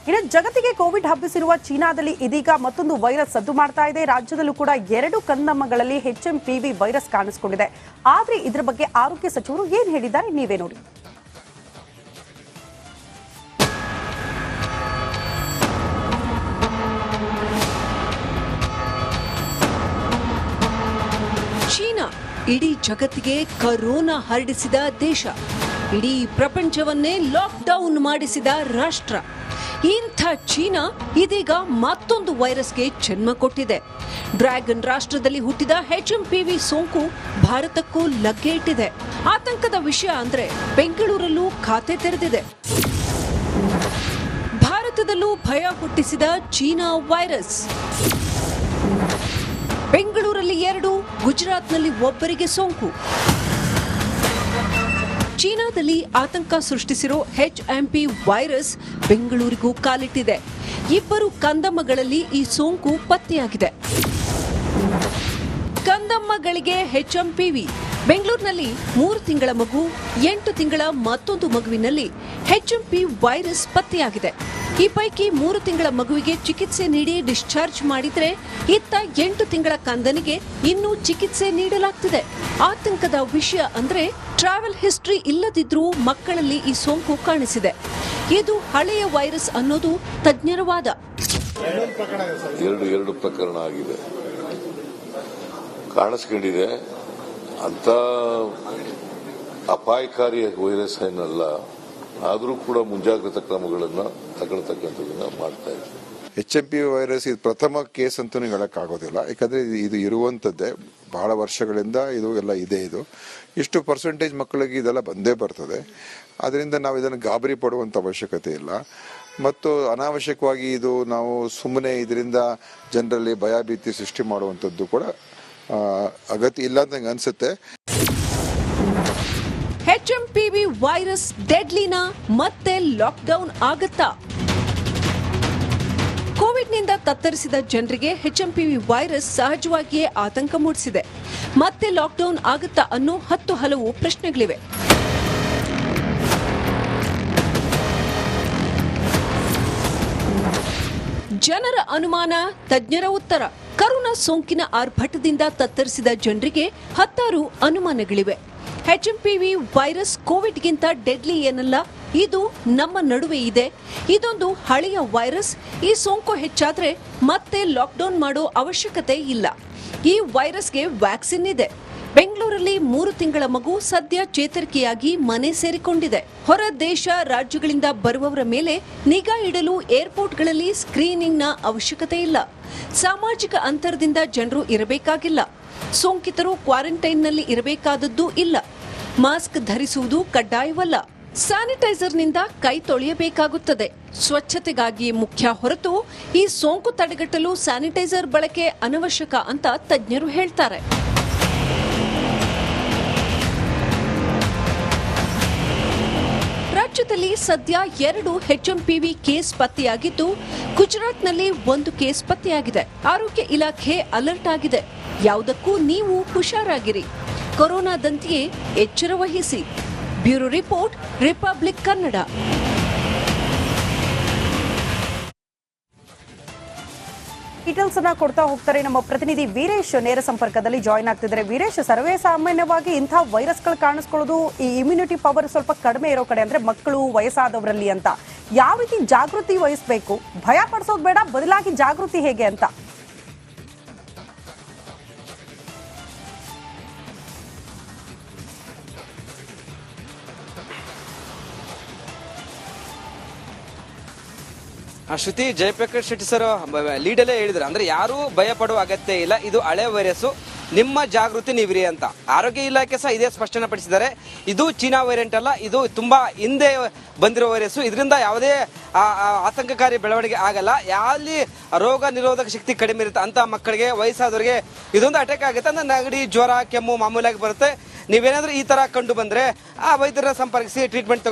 ಇನ್ನು ಜಗತ್ತಿಗೆ ಕೋವಿಡ್ ಹಬ್ಬಿಸಿರುವ ಚೀನಾದಲ್ಲಿ ಇದೀಗ ಮತ್ತೊಂದು ವೈರಸ್ ಸದ್ದು ಮಾಡ್ತಾ ಇದೆ. ರಾಜ್ಯದಲ್ಲೂ ಕೂಡ 2 ಕಂದಮ್ಮಗಳಲ್ಲಿ HMPV ವೈರಸ್ ಕಾಣಿಸಿಕೊಂಡಿದೆ. ಆದ್ರೆ ಇದರ ಬಗ್ಗೆ ಆರೋಗ್ಯ ಸಚಿವರು ಏನ್ ಹೇಳಿದ್ದಾರೆ ನೀವೇ ನೋಡಿ. ಚೀನಾ ಇಡೀ ಜಗತ್ತಿಗೆ ಕರೋನಾ ಹರಡಿಸಿದ ದೇಶ, ಇಡೀ ಪ್ರಪಂಚವನ್ನೇ ಲಾಕ್ಡೌನ್ ಮಾಡಿಸಿದ ರಾಷ್ಟ್ರ. ಇಂಥ ಚೀನಾ ಇದೀಗ ಮತ್ತೊಂದು ವೈರಸ್ಗೆ ಜನ್ಮ ಕೊಟ್ಟಿದೆ. ಡ್ರ್ಯಾಗನ್ ರಾಷ್ಟ್ರದಲ್ಲಿ ಹುಟ್ಟಿದ HMPV ಸೋಂಕು ಭಾರತಕ್ಕೂ ಲಗ್ಗೆ ಇಟ್ಟಿದೆ. ಆತಂಕದ ವಿಷಯ ಅಂದ್ರೆ ಬೆಂಗಳೂರಲ್ಲೂ ಖಾತೆ ತೆರೆದಿದೆ. ಭಾರತದಲ್ಲೂ ಭಯ ಹುಟ್ಟಿಸಿದ ಚೀನಾ ವೈರಸ್. ಬೆಂಗಳೂರಲ್ಲಿ 2, ಗುಜರಾತ್ನಲ್ಲಿ ಒಬ್ಬರಿಗೆ ಸೋಂಕು. ಚೀನಾದಲ್ಲಿ ಆತಂಕ ಸೃಷ್ಟಿಸಿರೋ HMP ವೈರಸ್ ಬೆಂಗಳೂರಿಗೂ ಕಾಲಿಟ್ಟಿದೆ. 2 ಕಂದಮ್ಮಗಳಲ್ಲಿ ಈ ಸೋಂಕು ಪತ್ತೆಯಾಗಿದೆ. ಕಂದಮ್ಮಗಳಿಗೆ HMPV. ಬೆಂಗಳೂರಿನಲ್ಲಿ 3 ತಿಂಗಳ ಮಗು, 8 ತಿಂಗಳ ಮತ್ತೊಂದು ಮಗುವಿನಲ್ಲಿ HMP ವೈರಸ್ ಪತ್ತೆಯಾಗಿದೆ. ಈ ಪೈಕಿ 3 ತಿಂಗಳ ಮಗುವಿಗೆ ಚಿಕಿತ್ಸೆ ನೀಡಿ ಡಿಸ್ಚಾರ್ಜ್ ಮಾಡಿದ್ರೆ ಇತ್ತ 8 ತಿಂಗಳ ಕಂದನಿಗೆ ಇನ್ನೂ ಚಿಕಿತ್ಸೆ ನೀಡಲಾಗ್ತಿದೆ. ಆತಂಕದ ವಿಷಯ ಅಂದ್ರೆ ಟ್ರಾವೆಲ್ ಹಿಸ್ಟ್ರಿ ಇಲ್ಲದಿದ್ರೂ ಮಕ್ಕಳಲ್ಲಿ ಈ ಸೋಂಕು ಕಾಣಿಸಿದೆ. ಇದು ಹಳೆಯ ವೈರಸ್ ಅನ್ನೋದು ತಜ್ಞರ ವಾದ. ಎರಡು ಪ್ರಕರಣ ಆಗಿದೆ, ಕಾಣಿಸ್ಕೊಂಡಿದೆ. ಅಂತ ಅಪಾಯಕಾರಿ ವೈರಸ್ ಏನಲ್ಲ, ಆದರೂ ಕೂಡ ಮುಂಜಾಗ್ರತಾ ಕ್ರಮಗಳನ್ನು ತಗೊಳ್ತಕ್ಕಂಥದ್ದನ್ನ ಮಾಡ್ತಾ ಇದ್ದೀವಿ. HMPV ವೈರಸ್ ಇದು ಪ್ರಥಮ ಕೇಸ್ ಅಂತೂ ಹೇಳಕ್ಕಾಗೋದಿಲ್ಲ. ಯಾಕಂದ್ರೆ ಇದು ಇರುವಂತದ್ದೇ ಬಹಳ ವರ್ಷಗಳಿಂದ ಇದು ಎಲ್ಲ ಇದೆ. ಇಷ್ಟು ಪರ್ಸೆಂಟೇಜ್ ಮಕ್ಕಳಿಗೆ ಇದೆಲ್ಲ ಬಂದೇ ಬರ್ತದೆ. ಅದರಿಂದ ನಾವು ಇದನ್ನು ಗಾಬರಿ ಪಡುವಂತ ಅವಶ್ಯಕತೆ ಇಲ್ಲ. ಮತ್ತು ಅನಾವಶ್ಯಕವಾಗಿ ಇದು ನಾವು ಸುಮ್ಮನೆ ಇದರಿಂದ ಜನರಲ್ಲಿ ಭಯಭೀತಿ ಸೃಷ್ಟಿ ಮಾಡುವಂಥದ್ದು ಕೂಡ ಅಗತ್ಯ ಇಲ್ಲ ಅಂತ ನಂಗೆ ಅನ್ಸುತ್ತೆ. HMPV ವೈರಸ್ ಡೆಡ್ಲಿನ ಮತ್ತೆ ಲಾಕ್ಡೌನ್ ಆಗತ್ತಾ? ಕೋವಿಡ್ನಿಂದ ತತ್ತರಿಸಿದ ಜನರಿಗೆ HMPV ವೈರಸ್ ಸಹಜವಾಗಿಯೇ ಆತಂಕ ಮೂಡಿಸಿದೆ. ಮತ್ತೆ ಲಾಕ್ಡೌನ್ ಆಗತ್ತಾ ಅನ್ನೋ 10 ಹಲವು ಪ್ರಶ್ನೆಗಳಿವೆ. ಜನರ ಅನುಮಾನ, ತಜ್ಞರ ಉತ್ತರ. ಕರೋನಾ ಸೋಂಕಿನ ಆರ್ಭಟದಿಂದ ತತ್ತರಿಸಿದ ಜನರಿಗೆ 10 ಅನುಮಾನಗಳಿವೆ. HMPV ವೈರಸ್ ಕೋವಿಡ್ಗಿಂತ ಡೆಡ್ಲಿ ಏನಲ್ಲ, ಇದು ನಮ್ಮ ನಡುವೆ ಇದೆ. ಇದೊಂದು ಹಳೆಯ ವೈರಸ್. ಈ ಸೋಂಕು ಹೆಚ್ಚಾದ್ರೆ ಮತ್ತೆ ಲಾಕ್ಡೌನ್ ಮಾಡೋ ಅವಶ್ಯಕತೆ ಇಲ್ಲ. ಈ ವೈರಸ್ಗೆ ವ್ಯಾಕ್ಸಿನ್ ಇದೆ. ಬೆಂಗಳೂರಲ್ಲಿ 3 ತಿಂಗಳ ಮಗು ಸದ್ಯ ಚೇತರಿಕೆಯಾಗಿ ಮನೆ ಸೇರಿಕೊಂಡಿದೆ. ಹೊರ ದೇಶ ರಾಜ್ಯಗಳಿಂದ ಬರುವವರ ಮೇಲೆ ನಿಗಾ ಇಡಲು ಏರ್ಪೋರ್ಟ್ಗಳಲ್ಲಿ ಸ್ಕ್ರೀನಿಂಗ್ನ ಅವಶ್ಯಕತೆ ಇಲ್ಲ. ಸಾಮಾಜಿಕ ಅಂತರದಿಂದ ಜನರು ಇರಬೇಕಾಗಿಲ್ಲ. ಸೋಂಕಿತರು ಕ್ವಾರಂಟೈನ್ನಲ್ಲಿ ಇರಬೇಕಾದದ್ದು ಇಲ್ಲ. ಮಾಸ್ಕ್ ಧರಿಸುವುದು ಕಡ್ಡಾಯವಲ್ಲ. ಸ್ಯಾನಿಟೈಸರ್ನಿಂದ ಕೈ ತೊಳೆಯಬೇಕಾಗುತ್ತದೆ. ಸ್ವಚ್ಛತೆಗಾಗಿ ಮುಖ್ಯ ಹೊರತು ಈ ಸೋಂಕು ತಡೆಗಟ್ಟಲು ಸ್ಯಾನಿಟೈಸರ್ ಬಳಕೆ ಅನವಶ್ಯಕ ಅಂತ ತಜ್ಞರು ಹೇಳ್ತಾರೆ. ರಾಜ್ಯದಲ್ಲಿ ಸದ್ಯ 2 HMPV ಕೇಸ್ ಪತ್ತೆಯಾಗಿದ್ದು, ಗುಜರಾತ್ನಲ್ಲಿ 1 ಕೇಸ್ ಪತ್ತೆಯಾಗಿದೆ. ಆರೋಗ್ಯ ಇಲಾಖೆ ಅಲರ್ಟ್ ಆಗಿದೆ. ಯಾವುದಕ್ಕೂ ನೀವು ಹುಷಾರಾಗಿರಿ, ಕೊರೋನಾದಂತೆಯೇ ಎಚ್ಚರ ವಹಿಸಿ. Bureau report, republic Kannada. Details ಅನ್ನ ಕೊಡ್ತಾ ಹೋಗ್ತಾರೆ ನಮ್ಮ ಪ್ರತಿನಿಧಿ ವೀರೇಶ್. ನೇರ ಸಂಪರ್ಕದಲ್ಲಿ ಜಾಯಿನ್ ಆಗ್ತಿದ್ದಾರೆ. ವೀರೇಶ್, ಸರ್ವೇ ಸಾಮಾನ್ಯವಾಗಿ ಇಂಥ ವೈರಸ್ಗಳು ಕಾಣಿಸ್ಕೊಳ್ಳೋದು ಈ ಇಮ್ಯುನಿಟಿ ಪವರ್ ಸ್ವಲ್ಪ ಕಡಿಮೆ ಇರೋ ಕಡೆ, ಅಂದ್ರೆ ಮಕ್ಕಳು, ವಯಸ್ಸಾದವರಲ್ಲಿ ಅಂತ. ಯಾವ ರೀತಿ ಜಾಗೃತಿ ವಹಿಸಬೇಕು? ಭಯ ಪಡಿಸೋದು ಬೇಡ, ಬದಲಾಗಿ ಜಾಗೃತಿ ಹೇಗೆ ಅಂತ? ಶ್ರುತಿ, ಜಯಪ್ರಕಾಶ್ ಶೆಟ್ಟಿ ಸರ್ ಲೀಡಲ್ಲೇ ಹೇಳಿದ್ರು, ಅಂದ್ರೆ ಯಾರು ಭಯ ಪಡುವ ಅಗತ್ಯ ಇಲ್ಲ, ಇದು ಹಳೆ ವೈರಸ್, ನಿಮ್ಮ ಜಾಗೃತಿ ನೀವಿರಿ ಅಂತ. ಆರೋಗ್ಯ ಇಲಾಖೆ ಸಹ ಇದೇ ಸ್ಪಷ್ಟನೆ ಪಡಿಸಿದ್ದಾರೆ. ಇದು ಚೀನಾ ವೇರಿಯಂಟ್ ಅಲ್ಲ, ಇದು ತುಂಬಾ ಹಿಂದೆ ಬಂದಿರೋ ವೈರಸ್. ಇದರಿಂದ ಯಾವುದೇ ಆತಂಕಕಾರಿ ಬೆಳವಣಿಗೆ ಆಗಲ್ಲ. ಯಾರಲ್ಲಿ ರೋಗ ನಿರೋಧಕ ಶಕ್ತಿ ಕಡಿಮೆ ಇರುತ್ತೆ ಅಂತ ಮಕ್ಕಳಿಗೆ, ವಯಸ್ಸಾದವರಿಗೆ ಇದೊಂದು ಅಟ್ಯಾಕ್ ಆಗುತ್ತೆ. ಅಂದ್ರೆ ನೆಗಡಿ, ಜ್ವರ, ಕೆಮ್ಮು ಮಾಮೂಲಾಗಿ ಬರುತ್ತೆ. ನೀವೇನಾದ್ರೂ ಈ ತರ ಕಂಡು ಬಂದ್ರೆ ಆ ವೈದ್ಯರ ಸಂಪರ್ಕಿಸಿ ಟ್ರೀಟ್ಮೆಂಟ್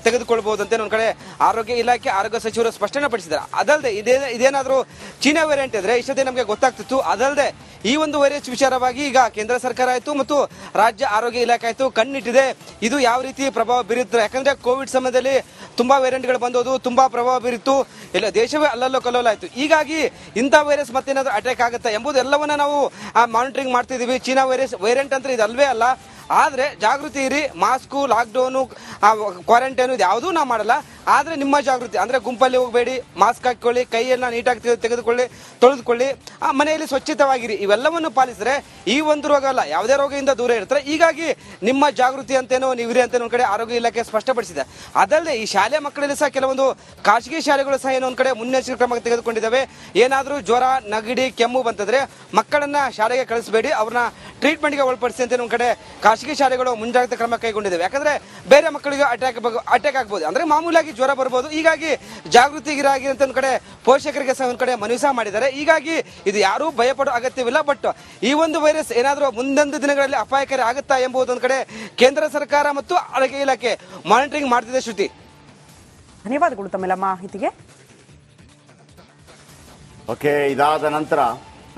ತೆಗೆದುಕೊಳ್ಬಹುದು ಅಂತ ಒಂದು ಕಡೆ ಆರೋಗ್ಯ ಇಲಾಖೆ ಆರೋಗ್ಯ ಸಚಿವರು ಸ್ಪಷ್ಟನೆ ಪಡಿಸಿದ್ದಾರೆ. ಅದಲ್ಲದೆ ಇದೇನಾದ್ರೂ ಚೀನಾ ವೇರಿಯಂಟ್ ಇದ್ರೆ ಇಷ್ಟೇ ನಮಗೆ ಗೊತ್ತಾಗ್ತಿತ್ತು. ಅದಲ್ಲದೆ ಈ ಒಂದು ವೈರಸ್ ವಿಚಾರವಾಗಿ ಈಗ ಕೇಂದ್ರ ಸರ್ಕಾರ ಆಯ್ತು ಮತ್ತು ರಾಜ್ಯ ಆರೋಗ್ಯ ಇಲಾಖೆ ಆಯ್ತು ಕಣ್ಣಿಟ್ಟಿದೆ. ಇದು ಯಾವ ರೀತಿ ಪ್ರಭಾವ ಬೀರುತ್ತೆ, ಯಾಕಂದ್ರೆ ಕೋವಿಡ್ ಸಮಯದಲ್ಲಿ ತುಂಬಾ ವೇರಿಯಂಟ್ಗಳು ಬಂದೋದು, ತುಂಬಾ ಪ್ರಭಾವ ಬೀರಿತ್ತು, ಎಲ್ಲ ದೇಶವೇ ಅಲ್ಲಲ್ಲೋ ಕಲ್ಲೋಲಾಯ್ತು. ಹೀಗಾಗಿ ಇಂಥ ವೈರಸ್ ಮತ್ತೇನಾದ್ರೂ ಅಟ್ಯಾಕ್ ಆಗುತ್ತೆ ಎಂಬುದು ಎಲ್ಲವನ್ನ ನಾವು ಮಾನಿಟರಿಂಗ್ ಮಾಡ್ತಿದೀವಿ. ಚೀನಾ ವೇರಿಯಂಟ್ ಅಂತ ಇದು ಅಲ್ವೇ ಅಲ್ಲ. ಆದರೆ ಜಾಗೃತಿ ಇರಿ, ಮಾಸ್ಕು, ಲಾಕ್ಡೌನು, ಕ್ವಾರಂಟೈನು ಇದು ಯಾವುದೂ ನಾವು ಮಾಡಲ್ಲ. ಆದರೆ ನಿಮ್ಮ ಜಾಗೃತಿ ಅಂದರೆ ಗುಂಪಲ್ಲಿ ಹೋಗಬೇಡಿ, ಮಾಸ್ಕ್ ಹಾಕಿಕೊಳ್ಳಿ, ಕೈಯನ್ನು ನೀಟಾಗಿ ತೊಳೆದುಕೊಳ್ಳಿ, ಮನೆಯಲ್ಲಿ ಸ್ವಚ್ಛತವಾಗಿರಿ. ಇವೆಲ್ಲವನ್ನು ಪಾಲಿಸಿದ್ರೆ ಈ ಒಂದು ರೋಗ ಅಲ್ಲ ಯಾವುದೇ ರೋಗದಿಂದ ದೂರ ಇರ್ತಾರೆ. ಹೀಗಾಗಿ ನಿಮ್ಮ ಜಾಗೃತಿ ಅಂತೇನೋ ನೀವಿರಿ ಅಂತ ಒಂದು ಕಡೆ ಆರೋಗ್ಯ ಇಲಾಖೆ ಸ್ಪಷ್ಟಪಡಿಸಿದೆ. ಅದಲ್ಲದೆ ಈ ಶಾಲೆ ಮಕ್ಕಳಲ್ಲಿ ಸಹ ಕೆಲವೊಂದು ಖಾಸಗಿ ಶಾಲೆಗಳು ಸಹ ಏನೋ ಒಂದು ಕಡೆ ಮುನ್ನೆಚ್ಚರಿಕೆ ಕ್ರಮ ತೆಗೆದುಕೊಂಡಿದ್ದಾವೆ. ಏನಾದರೂ ಜ್ವರ, ನೆಗಡಿ, ಕೆಮ್ಮು ಬಂತಂದ್ರೆ ಮಕ್ಕಳನ್ನ ಶಾಲೆಗೆ ಕಳಿಸಬೇಡಿ, ಅವ್ರನ್ನ ಟ್ರೀಟ್ಮೆಂಟ್ಗೆ ಒಳಪಡಿಸಿ ಅಂತ ಒಂದು ಕಡೆ ಖಾಸಗಿ ಶಾಲೆಗಳು ಮುಂಜಾಗ್ರತಾ ಕ್ರಮ ಕೈಗೊಂಡಿದ್ದಾವೆ. ಯಾಕಂದ್ರೆ ಬೇರೆ ಮಕ್ಕಳಿಗೆ ಅಟ್ಯಾಕ್ ಆಗ್ಬೋದು, ಅಂದ್ರೆ ಮಾಮೂಲಾಗಿ ಜ್ವರ ಬರ್ಬೋದು. ಹೀಗಾಗಿ ಜಾಗೃತಿಗಿರಾಗಿ ಅಂತ ಒಂದು ಕಡೆ ಪೋಷಕರಿಗೆ ಸಹ ಒಂದು ಕಡೆ ಮನವಿ ಸಹ ಮಾಡಿದ್ದಾರೆ. ಹೀಗಾಗಿ ಇದು ಯಾರೂ ಭಯಪಡೋ ಅಗತ್ಯವಿಲ್ಲ. ಬಟ್ ಈ ಒಂದು ವೈರಸ್ ಏನಾದರೂ ಮುಂದೊಂದು ದಿನಗಳಲ್ಲಿ ಅಪಾಯಕಾರಿ ಆಗುತ್ತಾ ಎಂಬುದು ಒಂದು ಕಡೆ ಕೇಂದ್ರ ಸರ್ಕಾರ ಮತ್ತು ಆರೋಗ್ಯ ಇಲಾಖೆ ಮಾನಿಟರಿಂಗ್ ಮಾಡ್ತಿದೆ. ಶ್ರುತಿ, ಧನ್ಯವಾದಗಳು ತಮ್ಮೆಲ್ಲ ಮಾಹಿತಿಗೆ. ಓಕೆ, ಇದಾದ ನಂತರ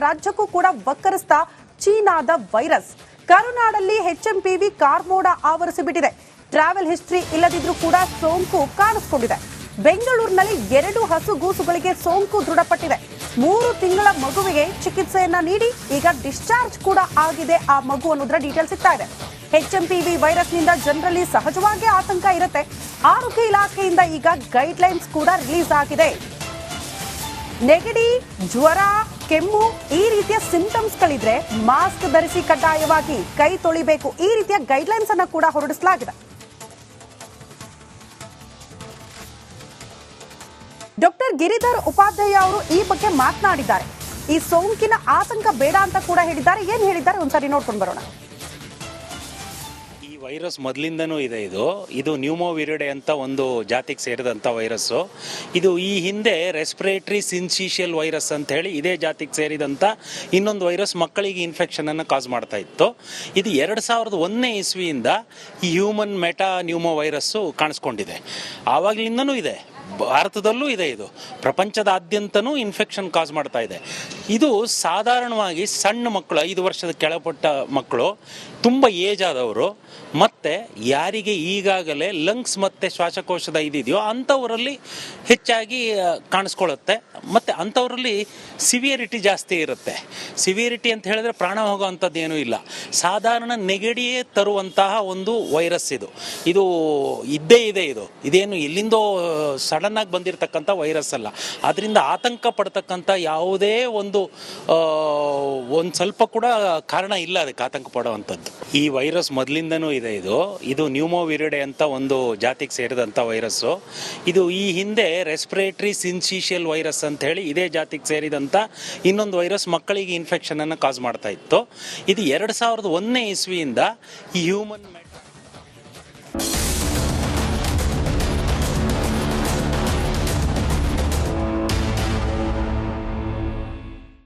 ರಾಜ್ಯಕ್ಕೂ ಕೂಡ ಬಕ್ಕರಿಸ್ತಾ ಚೀನಾದ ವೈರಸ್. ಕರುನಾಡಲ್ಲಿ HMPV ಕಾರ್ಮೋಡ ಆವರಿಸಿಬಿಟ್ಟಿದೆ. ಟ್ರಾವೆಲ್ ಹಿಸ್ಟ್ರಿ ಇಲ್ಲದಿದ್ರೂ ಕೂಡ ಸೋಂಕು ಕಾಣಿಸಿಕೊಂಡಿದೆ. ಬೆಂಗಳೂರಿನಲ್ಲಿ 2 ಹಸುಗೂಸುಗಳಿಗೆ ಸೋಂಕು ದೃಢಪಟ್ಟಿದೆ. 3 ತಿಂಗಳ ಮಗುವಿಗೆ ಚಿಕಿತ್ಸೆಯನ್ನ ನೀಡಿ ಈಗ ಡಿಸ್ಚಾರ್ಜ್ ಕೂಡ ಆಗಿದೆ ಆ ಮಗು ಅನ್ನೋದ್ರ ಡೀಟೇಲ್ ಸಿಗ್ತಾ ಇದೆ. HMPV ವೈರಸ್ನಿಂದ ಜನರಲ್ಲಿ ಸಹಜವಾಗಿ ಆತಂಕ ಇರುತ್ತೆ. ಆರೋಗ್ಯ ಇಲಾಖೆಯಿಂದ ಈಗ ಗೈಡ್ಲೈನ್ಸ್ ಕೂಡ ರಿಲೀಸ್ ಆಗಿದೆ. ನೆಗಡಿ, ಜ್ವರ, ಕೆಮ್ಮು ಈ ರೀತಿಯ ಸಿಂಟಮ್ಸ್ಗಳಿದ್ರೆ ಮಾಸ್ಕ್ ಧರಿಸಿ, ಕಡ್ಡಾಯವಾಗಿ ಕೈ ತೊಳಿಬೇಕು, ಈ ರೀತಿಯ ಗೈಡ್ಲೈನ್ಸ್ ಅನ್ನು ಕೂಡ ಹೊರಡಿಸಲಾಗಿದೆ. ಡಾಕ್ಟರ್ ಗಿರಿಧರ್ ಉಪಾಧ್ಯಾಯ ಅವರು ಈ ಬಗ್ಗೆ ಮಾತನಾಡಿದ್ದಾರೆ. ಈ ಸೋಂಕಿನ ಆತಂಕ ಬೇಡ ಅಂತ ಕೂಡ ಹೇಳಿದ್ದಾರೆ. ಏನ್ ಹೇಳಿದ್ದಾರೆ ಒಂದ್ಸರಿ ನೋಡ್ಕೊಂಡು ಬರೋಣ. ವೈರಸ್ ಮೊದಲಿಂದನೂ ಇದೆ. ಇದು ನ್ಯೂಮೋವಿರಿಡೆ ಅಂತ ಒಂದು ಜಾತಿಗೆ ಸೇರಿದಂಥ ವೈರಸ್ಸು. ಇದು ಈ ಹಿಂದೆ ರೆಸ್ಪಿರೇಟರಿ ಸಿನ್ಸಿಷಿಯಲ್ ವೈರಸ್ ಅಂತ ಹೇಳಿ ಇದೇ ಜಾತಿಗೆ ಸೇರಿದಂಥ ಇನ್ನೊಂದು ವೈರಸ್ ಮಕ್ಕಳಿಗೆ ಇನ್ಫೆಕ್ಷನನ್ನು ಕಾಸ್ ಮಾಡ್ತಾ ಇತ್ತು. ಇದು 2001ನೇ ಇಸ್ವಿಯಿಂದ ಈ ಹ್ಯೂಮನ್ ಮೆಟಾ ನ್ಯೂಮೋ ವೈರಸ್ಸು ಕಾಣಿಸ್ಕೊಂಡಿದೆ. ಆವಾಗಲಿಂದನೂ ಇದೆ, ಭಾರತದಲ್ಲೂ ಇದೆ. ಇದು ಪ್ರಪಂಚದಾದ್ಯಂತನೂ ಇನ್ಫೆಕ್ಷನ್ ಕಾಸ್ ಮಾಡ್ತಾ ಇದೆ. ಇದು ಸಾಧಾರಣವಾಗಿ ಸಣ್ಣ ಮಕ್ಕಳು, 5 ವರ್ಷದ ಕೆಳಪಟ್ಟ ಮಕ್ಕಳು, ತುಂಬ ಏಜ್ ಆದವರು, ಮತ್ತು ಯಾರಿಗೆ ಈಗಾಗಲೇ ಲಂಗ್ಸ್ ಮತ್ತು ಶ್ವಾಸಕೋಶದ ಇದೆಯೋ ಅಂಥವರಲ್ಲಿ ಹೆಚ್ಚಾಗಿ ಕಾಣಿಸ್ಕೊಳ್ಳುತ್ತೆ. ಮತ್ತು ಅಂಥವರಲ್ಲಿ ಸಿವಿಯರಿಟಿ ಜಾಸ್ತಿ ಇರುತ್ತೆ. ಸಿವಿಯರಿಟಿ ಅಂತ ಹೇಳಿದ್ರೆ ಪ್ರಾಣ ಹೋಗೋವಂಥದ್ದು ಏನೂ ಇಲ್ಲ. ಸಾಧಾರಣ ನೆಗಡಿಯೇ ತರುವಂತಹ ಒಂದು ವೈರಸ್ ಇದು ಇದ್ದೇ ಇದೆ. ಇದೇನು ಎಲ್ಲಿಂದೋ ಸಡನ್ನಾಗಿ ಬಂದಿರತಕ್ಕಂಥ ವೈರಸ್ ಅಲ್ಲ. ಅದರಿಂದ ಆತಂಕ ಪಡ್ತಕ್ಕಂಥ ಯಾವುದೇ ಒಂದು ಸ್ವಲ್ಪ ಕೂಡ ಕಾರಣ ಇಲ್ಲ ಅದಕ್ಕೆ ಆತಂಕ ಪಡುವಂಥದ್ದು. ಈ ವೈರಸ್ ಮೊದಲಿಂದನೂ ಇದೆ. ಇದು ನ್ಯೂಮೋವಿರಿಡೆ ಅಂತ ಒಂದು ಜಾತಿಗೆ ಸೇರಿದಂಥ ವೈರಸ್ಸು. ಇದು ಈ ಹಿಂದೆ ರೆಸ್ಪಿರೇಟರಿ ಸಿನ್ಸಿಷಿಯಲ್ ವೈರಸ್ ಅಂತ ಹೇಳಿ ಇದೇ ಜಾತಿಗೆ ಸೇರಿದಂಥ ಇನ್ನೊಂದು ವೈರಸ್ ಮಕ್ಕಳಿಗೆ ಇನ್ಫೆಕ್ಷನನ್ನು ಕಾಸ್ ಮಾಡ್ತಾ ಇತ್ತು. ಇದು 2001ನೇ ಇಸ್ವಿಯಿಂದ ಈ ಹ್ಯೂಮನ್